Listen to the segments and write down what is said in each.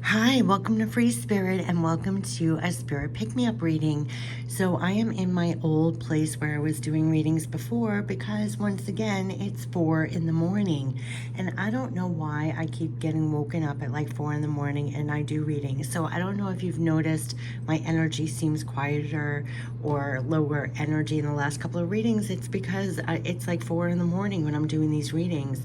Hi, welcome to Free Spirit and welcome to a Spirit Pick-Me-Up reading. So I am in my old place where I was doing readings before because once again, it's 4 in the morning. And I don't know why I keep getting woken up at like 4 in the morning and I do readings. So I don't know if you've noticed my energy seems quieter or lower energy in the last couple of readings. It's because it's like 4 in the morning when I'm doing these readings.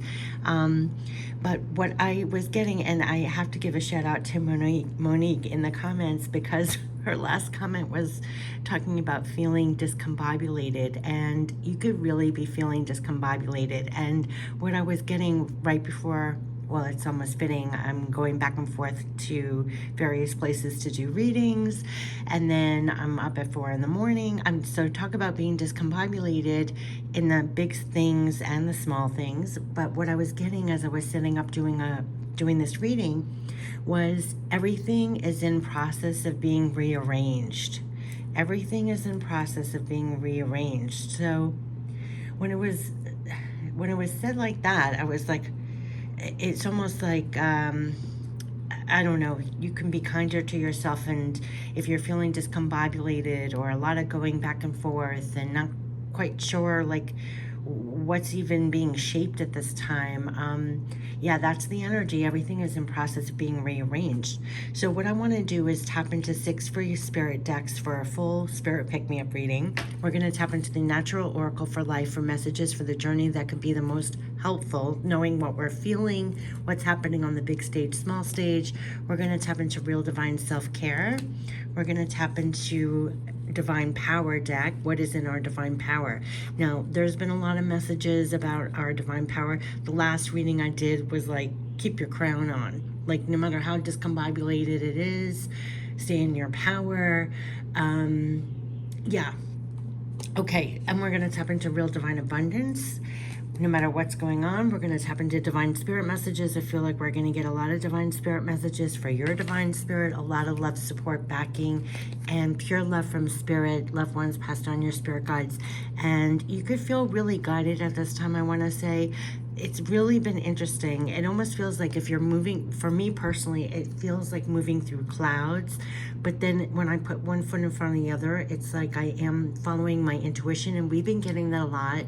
But what I was getting, and I have to give a shout out to Monique in the comments because her last comment was talking about feeling discombobulated, and you could really be feeling discombobulated. And what I was getting right before, well, it's almost fitting, I'm going back and forth to various places to do readings, and then I'm up at 4 in the morning. So talk about being discombobulated in the big things and the small things. But what I was getting as I was sitting up doing this reading was everything is in process of being rearranged. Everything is in process of being rearranged. So when it was said like that, I was like, it's almost like I don't know, you can be kinder to yourself, and if you're feeling discombobulated or a lot of going back and forth and not quite sure like what's even being shaped at this time, yeah, that's the energy. Everything is in process of being rearranged. So what I want to do is tap into 6 free spirit decks for a full spirit pick-me-up reading. We're going to tap into the natural oracle for life for messages for the journey that could be the most helpful, knowing what we're feeling, what's happening on the big stage, small stage. We're going to tap into real divine self-care. We're going to tap into divine power deck. What is in our divine power? Now, there's been a lot of messages about our divine power. The last reading I did was like, keep your crown on. Like, no matter how discombobulated it is, stay in your power. Yeah. Okay, and we're going to tap into real divine abundance. No matter what's going on, we're going to tap into divine spirit messages. I feel like we're going to get a lot of divine spirit messages for your divine spirit, a lot of love, support, backing, and pure love from spirit, loved ones passed on, your spirit guides. And you could feel really guided at this time, I want to say. It's really been interesting. It almost feels like if you're moving, for me personally, it feels like moving through clouds. But then when I put one foot in front of the other, it's like I am following my intuition. And we've been getting that a lot.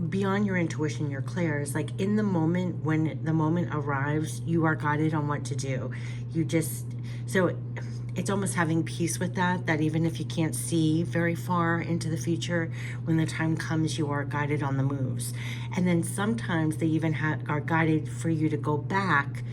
Beyond your intuition, your clairs, like in the moment, when the moment arrives, you are guided on what to do. So it's almost having peace with that even if you can't see very far into the future, when the time comes, you are guided on the moves. And then sometimes they even are guided for you to go back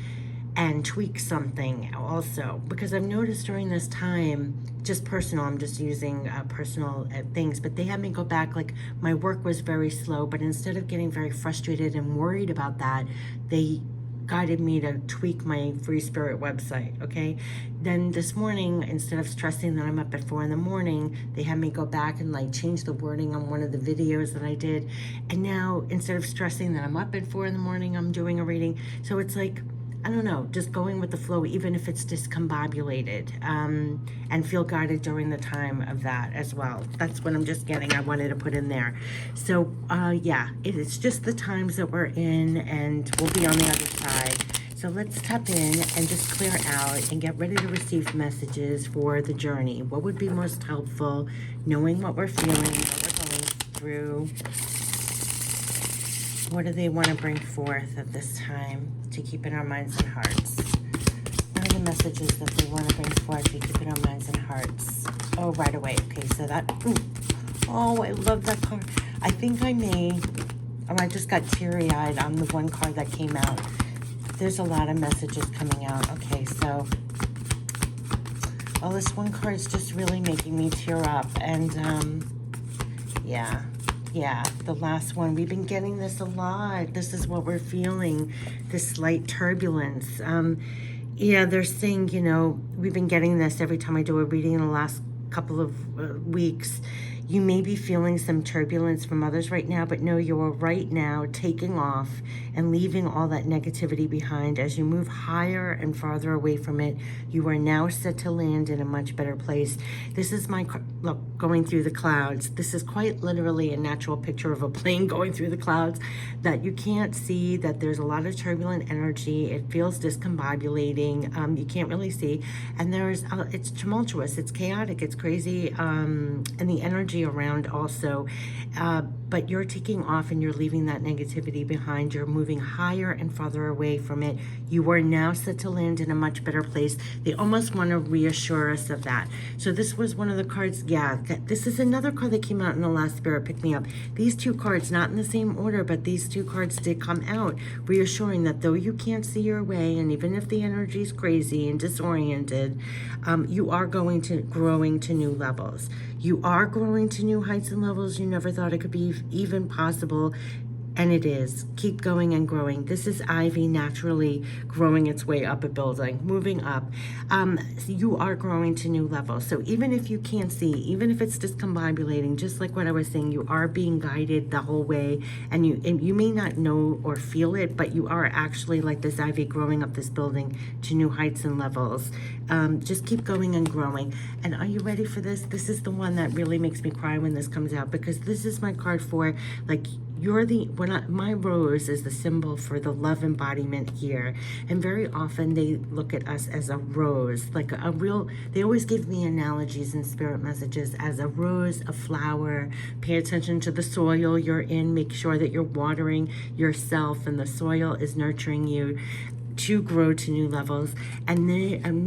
and tweak something also, because I've noticed during this time, just personal, I'm just using personal things, but they had me go back, like my work was very slow, but instead of getting very frustrated and worried about that, they guided me to tweak my free spirit website. Okay, then this morning, instead of stressing that I'm up at 4 in the morning, they had me go back and like change the wording on one of the videos that I did, and now instead of stressing that I'm up at 4 in the morning, I'm doing a reading. So it's like, I don't know, just going with the flow, even if it's discombobulated, and feel guided during the time of that as well. That's what I'm just getting. I wanted to put in there. So, yeah, it's just the times that we're in, and we'll be on the other side. So let's tap in and just clear out and get ready to receive messages for the journey. What would be most helpful, knowing what we're feeling, what we're going through. What do they want to bring forth at this time to keep in our minds and hearts? What are the messages that they want to bring forth to keep in our minds and hearts? Oh, right away. Okay, so that... Ooh. Oh, I love that card. I think I may... Oh, I just got teary-eyed on the one card that came out. There's a lot of messages coming out. Okay, so... Oh, this one card is just really making me tear up. And, yeah, the last one. We've been getting this a lot. This is what we're feeling, this slight turbulence. Yeah, they're saying, we've been getting this every time I do a reading in the last couple of weeks. You may be feeling some turbulence from others right now, but know you are right now taking off and leaving all that negativity behind. As you move higher and farther away from it, you are now set to land in a much better place. This is my, look, going through the clouds. This is quite literally a natural picture of a plane going through the clouds that you can't see, that there's a lot of turbulent energy. It feels discombobulating. You can't really see. And it's tumultuous, it's chaotic, it's crazy, and the energy around also. But you're taking off and you're leaving that negativity behind. You're moving higher and farther away from it. You are now set to land in a much better place. They almost want to reassure us of that. So this was one of the cards. Yeah, this is another card that came out in the last Spirit Pick Me Up. These two cards, not in the same order, but these two cards did come out, reassuring that though you can't see your way, and even if the energy is crazy and disoriented, you are growing to new levels. You are growing to new heights and levels you never thought it could be even possible. And it is. Keep going and growing. This is ivy naturally growing its way up a building, moving up. You are growing to new levels. So even if you can't see, even if it's discombobulating, just like what I was saying, you are being guided the whole way. And you may not know or feel it, but you are actually like this ivy growing up this building to new heights and levels. Just keep going and growing. And are you ready for this? This is the one that really makes me cry when this comes out, because this is my card for, like, my rose is the symbol for the love embodiment here. And very often they look at us as a rose, like they always give me analogies and spirit messages as a rose, a flower. Pay attention to the soil you're in. Make sure that you're watering yourself and the soil is nurturing you to grow to new levels. And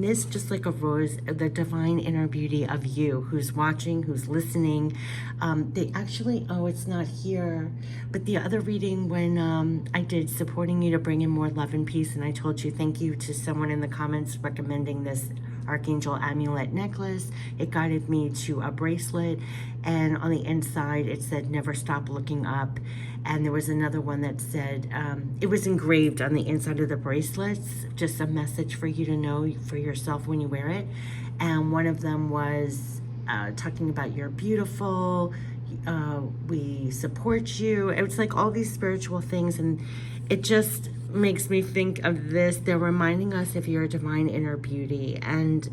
this, just like a rose, the divine inner beauty of you, who's watching, who's listening. They actually, it's not here, but the other reading when I did supporting you to bring in more love and peace, and I told you thank you to someone in the comments recommending this Archangel amulet necklace. It guided me to a bracelet, and on the inside it said never stop looking up. And there was another one that said, it was engraved on the inside of the bracelets, just a message for you to know for yourself when you wear it. And one of them was talking about you're beautiful, we support you. It's like all these spiritual things, and it just makes me think of this. They're reminding us of your divine inner beauty, and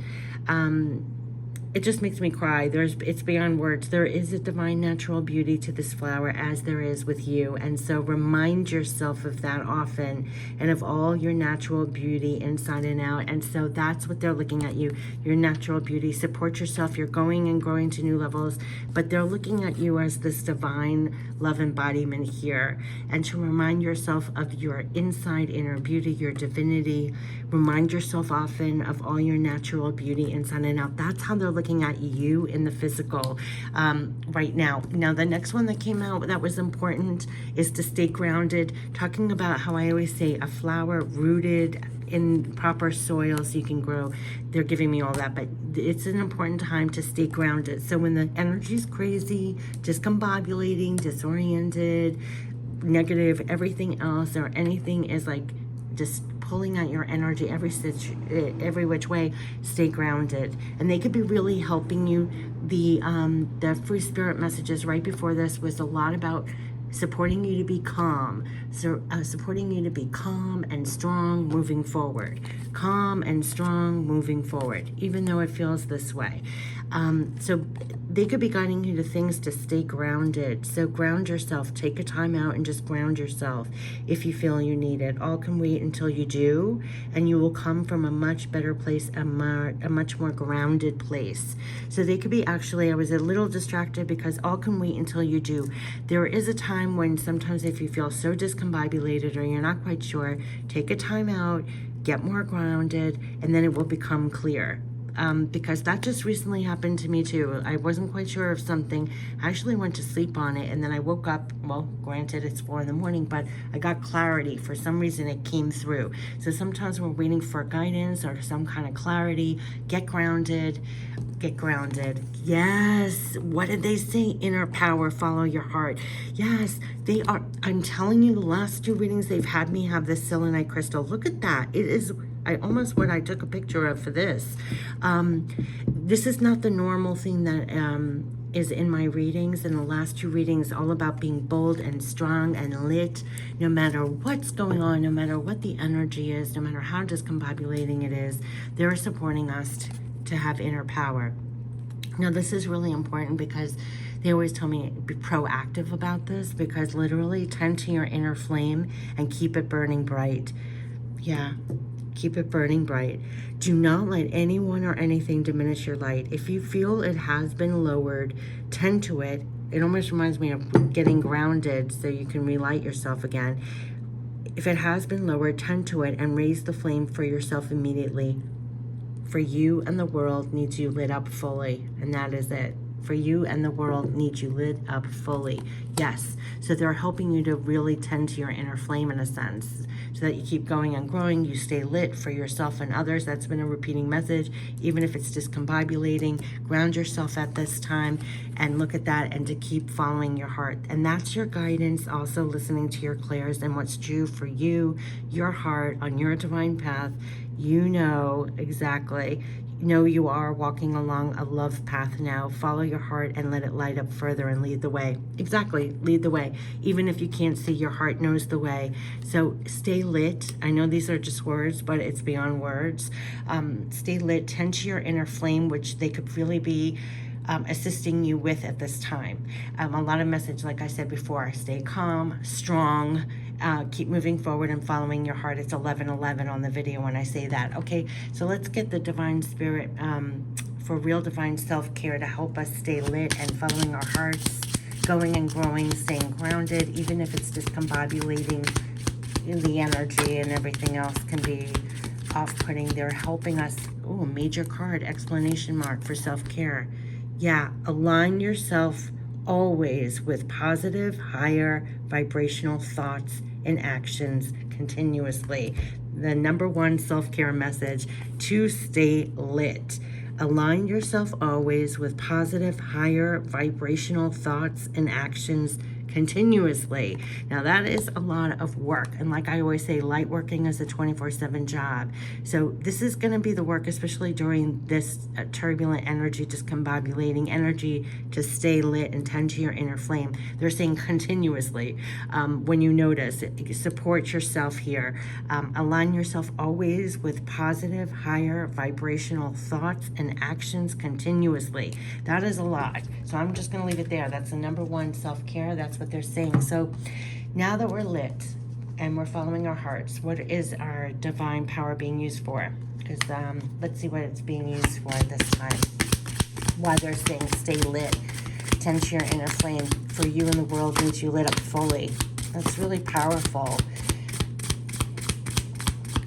it just makes me cry. It's beyond words. There is a divine natural beauty to this flower, as there is with you. And so remind yourself of that often, and of all your natural beauty inside and out. And so that's what they're looking at you, your natural beauty. Support yourself. You're going and growing to new levels, but they're looking at you as this divine love embodiment here. And to remind yourself of your inside inner beauty, your divinity. Remind yourself often of all your natural beauty inside and out. That's how they're looking at you in the physical right now. Now, the next one that came out that was important is to stay grounded, talking about how I always say a flower rooted in proper soil so you can grow. They're giving me all that, but it's an important time to stay grounded. So when the energy's crazy, discombobulating, disoriented, negative, everything else or anything is like just pulling out your energy every which way, stay grounded. And they could be really helping you. The free spirit messages right before this was a lot about supporting you to be calm, supporting you to be calm and strong moving forward. Calm and strong moving forward, even though it feels this way. So they could be guiding you to things to stay grounded. So ground yourself. Take a time out and just ground yourself if you feel you need it. All can wait until you do, and you will come from a much better place, a much more grounded place. So they could be actually, I was a little distracted because all can wait until you do. There is a time when sometimes if you feel so discombobulated or you're not quite sure, take a time out, get more grounded, and then it will become clear. Because that just recently happened to me too. I wasn't quite sure of something. I actually went to sleep on it, and then I woke up, well, granted it's 4 a.m, but I got clarity. For some reason it came through. So sometimes we're waiting for guidance or some kind of clarity. Get grounded. Get grounded. Yes. What did they say? Inner power, follow your heart. Yes, they are. I'm telling you, the last 2 readings they've had me have this selenite crystal. Look at that. It is what I took a picture of for this. This is not the normal thing that is in my readings, and the last two readings all about being bold and strong and lit, no matter what's going on, no matter what the energy is, no matter how discombobulating it is. They're supporting us to have inner power. Now, this is really important because they always tell me be proactive about this, because literally tend to your inner flame and keep it burning bright. Yeah, keep it burning bright. Do not let anyone or anything diminish your light. If you feel it has been lowered, tend to it. It almost reminds me of getting grounded so you can relight yourself again. If it has been lowered, tend to it and raise the flame for yourself immediately. For you and the world needs you lit up fully, and that is it. For you and the world needs you lit up fully. Yes, so they're helping you to really tend to your inner flame in a sense, so that you keep going and growing, you stay lit for yourself and others. That's been a repeating message, even if it's discombobulating. Ground yourself at this time and look at that, and to keep following your heart. And that's your guidance, also listening to your clairs and what's true for you, your heart, on your divine path. You know exactly. You know you are walking along a love path now. Follow your heart and let it light up further and lead the way. Exactly, lead the way. Even if you can't see, your heart knows the way. So stay lit. I know these are just words, but it's beyond words. Stay lit, tend to your inner flame, which they could really be assisting you with at this time. A lot of message, like I said before, stay calm, strong, keep moving forward and following your heart. It's 11:11 on the video when I say that. Okay, so let's get the divine spirit for real divine self-care to help us stay lit and following our hearts, going and growing, staying grounded, even if it's discombobulating. The energy and everything else can be off-putting. They're helping us. Oh, major card, exclamation mark, for self-care. Yeah, align yourself always with positive, higher vibrational thoughts and actions continuously. The number one self-care message: to stay lit. Align yourself always with positive, higher vibrational thoughts and actions continuously. Now that is a lot of work, and like I always say, light working is a 24/7 job. So this is going to be the work, especially during this turbulent energy, discombobulating energy, to stay lit and tend to your inner flame. They're saying continuously. When you notice, support yourself here. Align yourself always with positive, higher vibrational thoughts and actions continuously. That is a lot. So I'm just going to leave it there. That's the number one self-care. That's what they're saying. So now that we're lit and we're following our hearts, what is our divine power being used for? Because let's see what it's being used for this time. Why they're saying stay lit, tend to your inner flame. For you and the world needs you lit up fully. That's really powerful.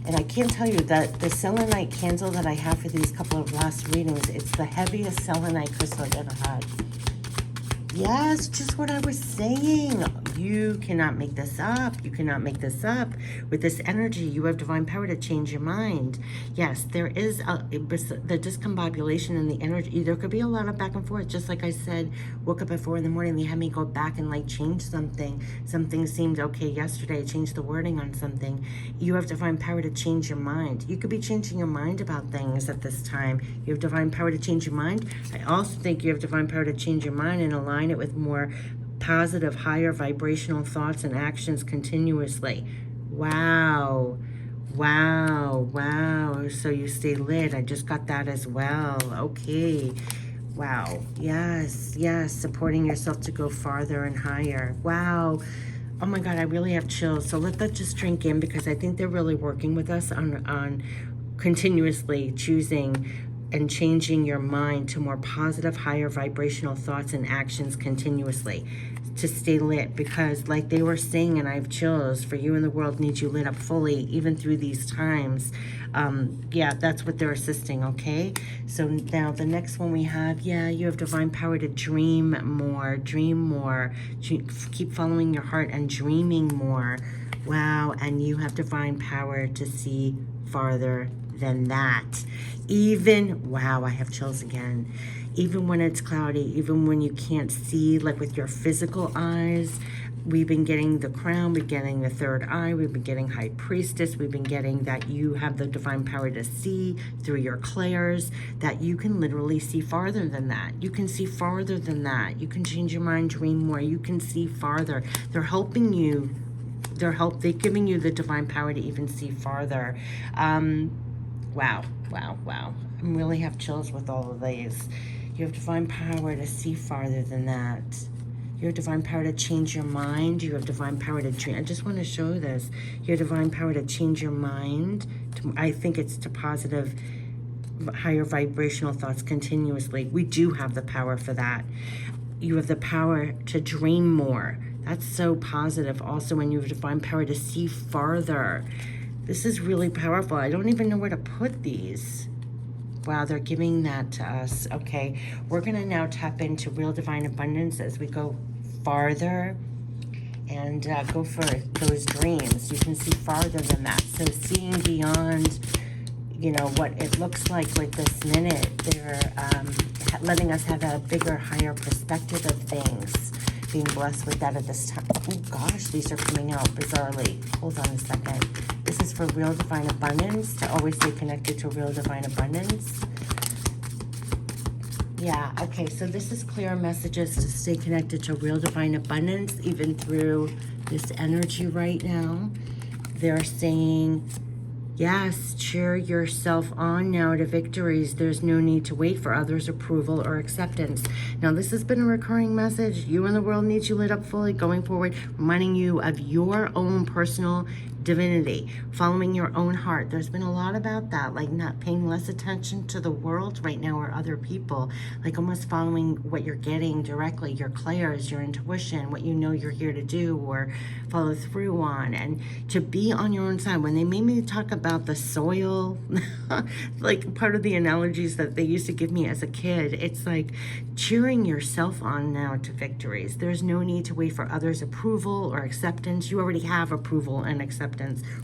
And I can't tell you that the selenite candle that I have for these couple of last readings, it's the heaviest selenite crystal I've ever had. Yes, just what I was saying. You cannot make this up. You cannot make this up. With this energy, you have divine power to change your mind. Yes, there is the discombobulation in the energy. There could be a lot of back and forth. Just like I said, woke up at 4 in the morning. They had me go back and like change something. Something seemed okay yesterday. I changed the wording on something. You have divine power to change your mind. You could be changing your mind about things at this time. You have divine power to change your mind. I also think you have divine power to change your mind and align it with more positive, higher vibrational thoughts and actions continuously. Wow. Wow. Wow. So you stay lit. I just got that as well. Okay. Wow. Yes. Yes. Supporting yourself to go farther and higher. Wow. Oh my God, I really have chills. So let that just drink in, because I think they're really working with us on continuously choosing and changing your mind to more positive, higher vibrational thoughts and actions continuously to stay lit. Because like they were saying, and I have chills, for you and the world needs you lit up fully, even through these times. Yeah, that's what they're assisting, okay? So now the next one we have, yeah, you have divine power to dream more, keep following your heart and dreaming more. Wow, and you have divine power to see farther than that. Even, wow, I have chills again. Even when it's cloudy, even when you can't see, like with your physical eyes, We've been getting the crown, we've been getting the third eye, we've been getting high priestess, we've been getting that you have the divine power to see through your clairs, that you can literally see farther than that. You can see farther than that. You can change your mind, dream more. You can see farther. They're helping you. They're giving you the divine power to even see farther. Wow. I really have chills with all of these. You have divine power to see farther than that. You have divine power to change your mind. You have divine power to dream. I just want to show this. You have divine power to change your mind. I think it's to positive, higher vibrational thoughts continuously. We do have the power for that. You have the power to dream more. That's so positive. Also, when you have divine power to see farther. This is really powerful. I don't even know where to put these. Wow, they're giving that to us. Okay, we're going to now tap into real divine abundance as we go farther and go for those dreams. You can see farther than that. So seeing beyond, you know, what it looks like right this minute. They're letting us have a bigger, higher perspective of things. Being blessed with that at this time. Oh gosh, these are coming out bizarrely. Hold on a second. This is for real divine abundance, to always stay connected to real divine abundance. Yeah, okay, so this is clear messages to stay connected to real divine abundance, even through this energy right now. They're saying, yes, cheer yourself on now to victories. There's no need to wait for others' approval or acceptance. Now, this has been a recurring message. You and the world needs you lit up fully going forward, reminding you of your own personal divinity, following your own heart. There's been a lot about that, like not paying less attention to the world right now or other people, like almost following what you're getting directly, your clairs, your intuition, what you know you're here to do or follow through on, and to be on your own side. When they made me talk about the soil, like part of the analogies that they used to give me as a kid, it's like cheering yourself on now to victories. There's no need to wait for others' approval or acceptance. You already have approval and acceptance.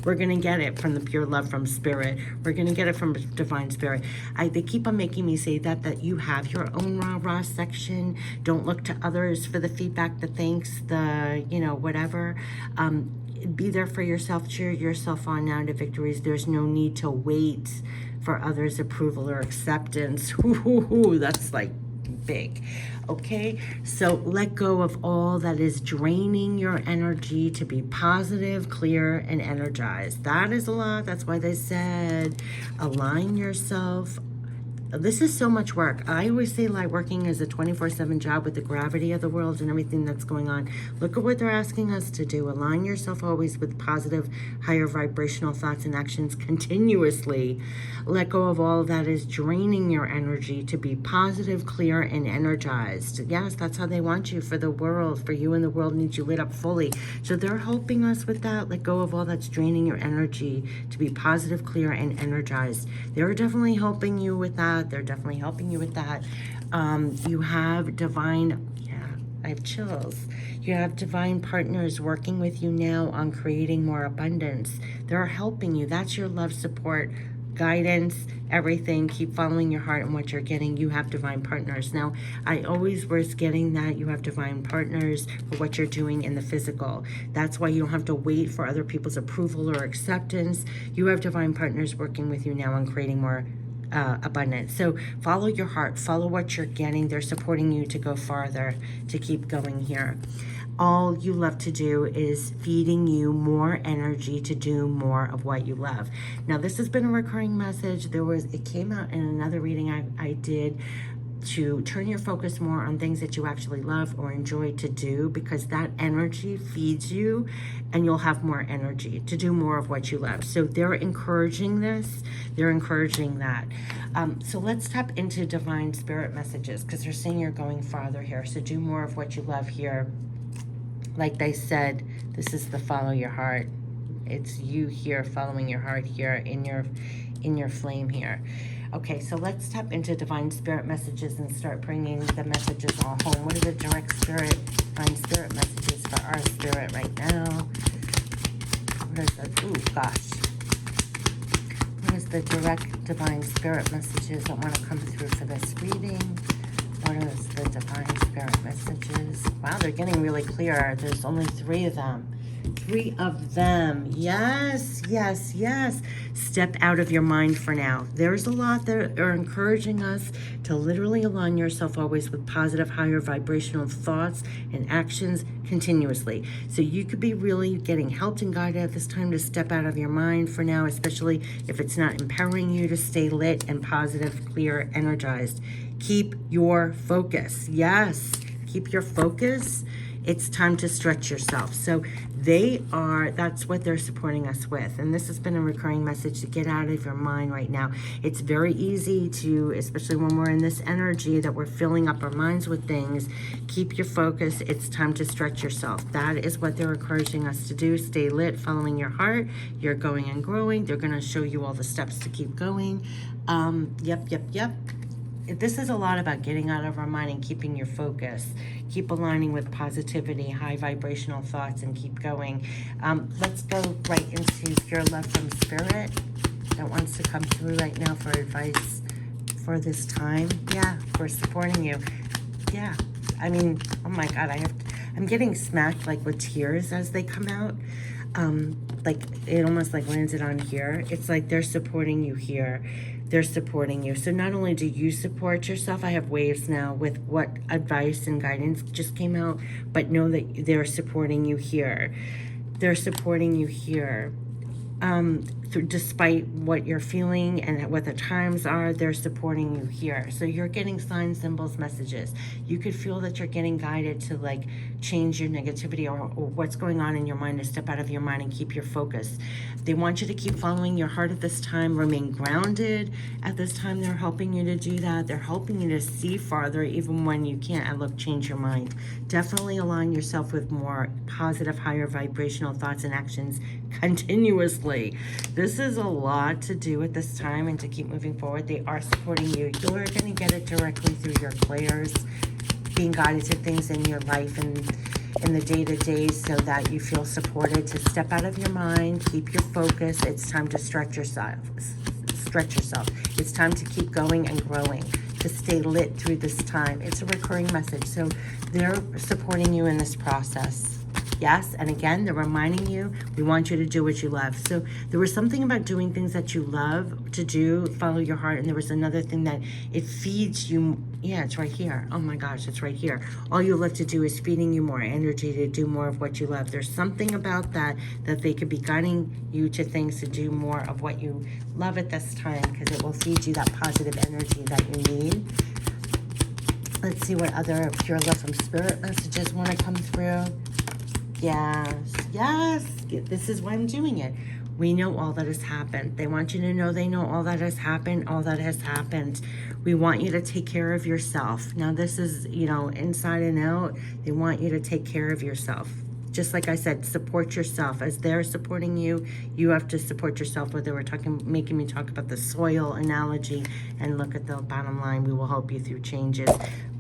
We're going to get it from the pure love from spirit. We're going to get it from divine spirit. They keep on making me say that you have your own rah-rah section. Don't look to others for the feedback, the thanks, the, you know, whatever. Be there for yourself. Cheer yourself on now to victories. There's no need to wait for others' approval or acceptance. That's like big. Okay, so let go of all that is draining your energy to be positive, clear, and energized. That is a lot. That's why they said align yourself. This is so much work. I always say like working as a 24/7 job with the gravity of the world and everything that's going on. Look at what they're asking us to do. Align yourself always with positive, higher vibrational thoughts and actions continuously. Let go of all that is draining your energy to be positive, clear, and energized. Yes, that's how they want you for the world. For you and the world needs you lit up fully. So they're helping us with that. Let go of all that's draining your energy to be positive, clear, and energized. They're definitely helping you with that. They're definitely helping you with that. You have divine, I have chills. You have divine partners working with you now on creating more abundance. They're helping you. That's your love, support, guidance, everything. Keep following your heart and what you're getting. You have divine partners. Now, I always was getting that you have divine partners for what you're doing in the physical. That's why you don't have to wait for other people's approval or acceptance. You have divine partners working with you now on creating more abundance. So follow your heart, follow what you're getting. They're supporting you to go farther, to keep going here. All you love to do is feeding you more energy to do more of what you love. Now, this has been a recurring message. It came out in another reading I did, to turn your focus more on things that you actually love or enjoy to do, because that energy feeds you and you'll have more energy to do more of what you love. So they're encouraging this. They're encouraging that. So let's tap into divine spirit messages, because they're saying you're going farther here. So do more of what you love here. Like they said, this is the follow your heart. It's you here following your heart here in your flame here. Okay, so let's tap into divine spirit messages and start bringing the messages all home. What are the direct divine spirit messages for our spirit right now? What is that? Ooh, gosh. What is the direct divine spirit messages that want to come through for this reading? What is the divine spirit messages? Wow, they're getting really clear. There's only 3 of them. 3 of them. Yes, yes, yes. Step out of your mind for now. There's a lot that are encouraging us to literally align yourself always with positive, higher vibrational thoughts and actions continuously. So you could be really getting helped and guided at this time to step out of your mind for now, especially if it's not empowering you to stay lit and positive, clear, energized. Keep your focus. Yes, keep your focus. It's time to stretch yourself. So that's what they're supporting us with. And this has been a recurring message to get out of your mind right now. It's very easy to, especially when we're in this energy that we're filling up our minds with things, keep your focus. It's time to stretch yourself. That is what they're encouraging us to do. Stay lit, following your heart. You're going and growing. They're going to show you all the steps to keep going. Yep. This is a lot about getting out of our mind and keeping your focus. Keep aligning with positivity, high vibrational thoughts, and keep going. Let's go right into pure love from spirit that wants to come through right now for advice for this time. Yeah, we're supporting you. Yeah, I mean, oh my God, I'm getting smacked like with tears as they come out. Like it almost like lands it on here. It's like they're supporting you here. They're supporting you. So not only do you support yourself, I have waves now with what advice and guidance just came out, but know that they're supporting you here. They're supporting you here. Despite what you're feeling and what the times are, they're supporting you here. So you're getting signs, symbols, messages. You could feel that you're getting guided to like change your negativity or what's going on in your mind, to step out of your mind and keep your focus. They want you to keep following your heart at this time, remain grounded at this time. They're helping you to do that. They're helping you to see farther even when you can't. And look, change your mind. Definitely align yourself with more positive, higher vibrational thoughts and actions continuously. This is a lot to do at this time and to keep moving forward. They are supporting you. You're going to get it directly through your clairs, being guided to things in your life and in the day-to-day so that you feel supported to step out of your mind, keep your focus. It's time to stretch yourself. It's time to keep going and growing, to stay lit through this time. It's a recurring message. So they're supporting you in this process. Yes, and again, they're reminding you, we want you to do what you love. So there was something about doing things that you love to do, follow your heart, and there was another thing that it feeds you. Yeah, it's right here. Oh my gosh, it's right here. All you love to do is feeding you more energy to do more of what you love. There's something about that they could be guiding you to things to do more of what you love at this time, because it will feed you that positive energy that you need. Let's see what other pure love from spirit messages want to come through. Yes. This is why I'm doing it. We know all that has happened. They want you to know they know all that has happened, all that has happened. We want you to take care of yourself. Now, this is, inside and out. They want you to take care of yourself. Just like I said, support yourself. As they're supporting you, you have to support yourself. Whether we're making me talk about the soil analogy, and look at the bottom line, we will help you through changes.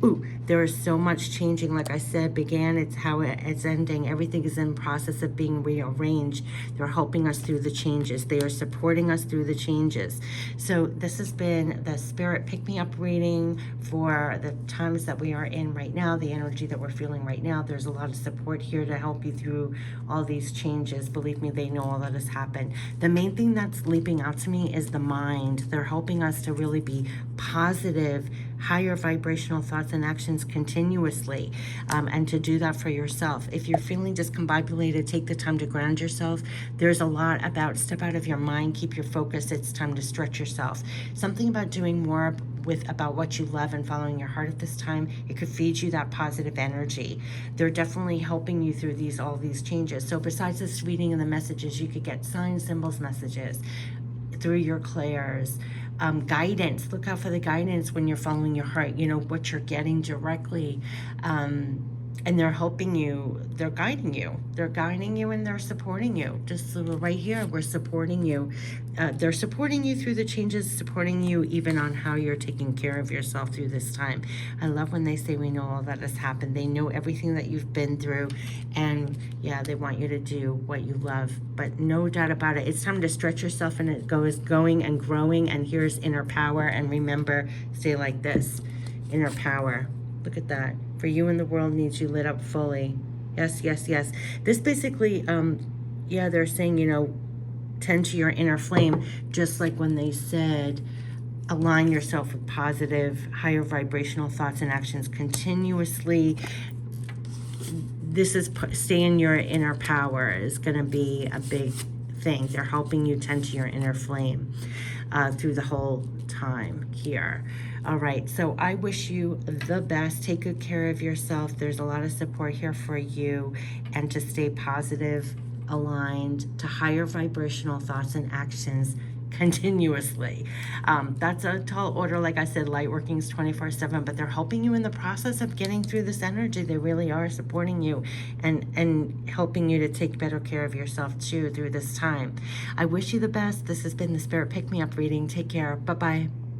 Ooh, there is so much changing. Like I said, began, it's how it's ending. Everything is in process of being rearranged. They're helping us through the changes. They are supporting us through the changes. So this has been the Spirit Pick Me Up reading for the times that we are in right now, the energy that we're feeling right now. There's a lot of support here to help you through all these changes. Believe me, they know all that has happened. The main thing that's leaping out to me is the mind. They're helping us to really be positive, higher vibrational thoughts and actions continuously, and to do that for yourself. If you're feeling discombobulated, take the time to ground yourself. There's a lot about step out of your mind, keep your focus. It's time to stretch yourself. Something about doing more about what you love and following your heart at this time. It could feed you that positive energy. They're definitely helping you through all these changes. So besides this reading and the messages, you could get signs, symbols, messages through your clairs. Guidance. Look out for the guidance when you're following your heart, what you're getting directly. And they're helping you, they're guiding you. They're guiding you and they're supporting you. Just right here, we're supporting you. They're supporting you through the changes, supporting you even on how you're taking care of yourself through this time. I love when they say we know all that has happened. They know everything that you've been through. And yeah, they want you to do what you love. But no doubt about it, it's time to stretch yourself, and it goes going and growing. And here's inner power. And remember, stay like this. Inner power. Look at that. For you and the world needs you lit up fully. Yes, yes, yes. This basically, yeah, they're saying, you know, tend to your inner flame, just like when they said, align yourself with positive, higher vibrational thoughts and actions continuously. This is stay in your inner power is going to be a big thing. They're helping you tend to your inner flame through the whole time here. All right, so I wish you the best. Take good care of yourself. There's a lot of support here for you, and to stay positive, aligned to higher vibrational thoughts and actions continuously. That's a tall order. Like I said, light workings 24/7, but they're helping you in the process of getting through this energy. They really are supporting you and helping you to take better care of yourself too through this time. I wish you the best. This has been the Spirit Pick Me Up reading. Take care. Bye-bye.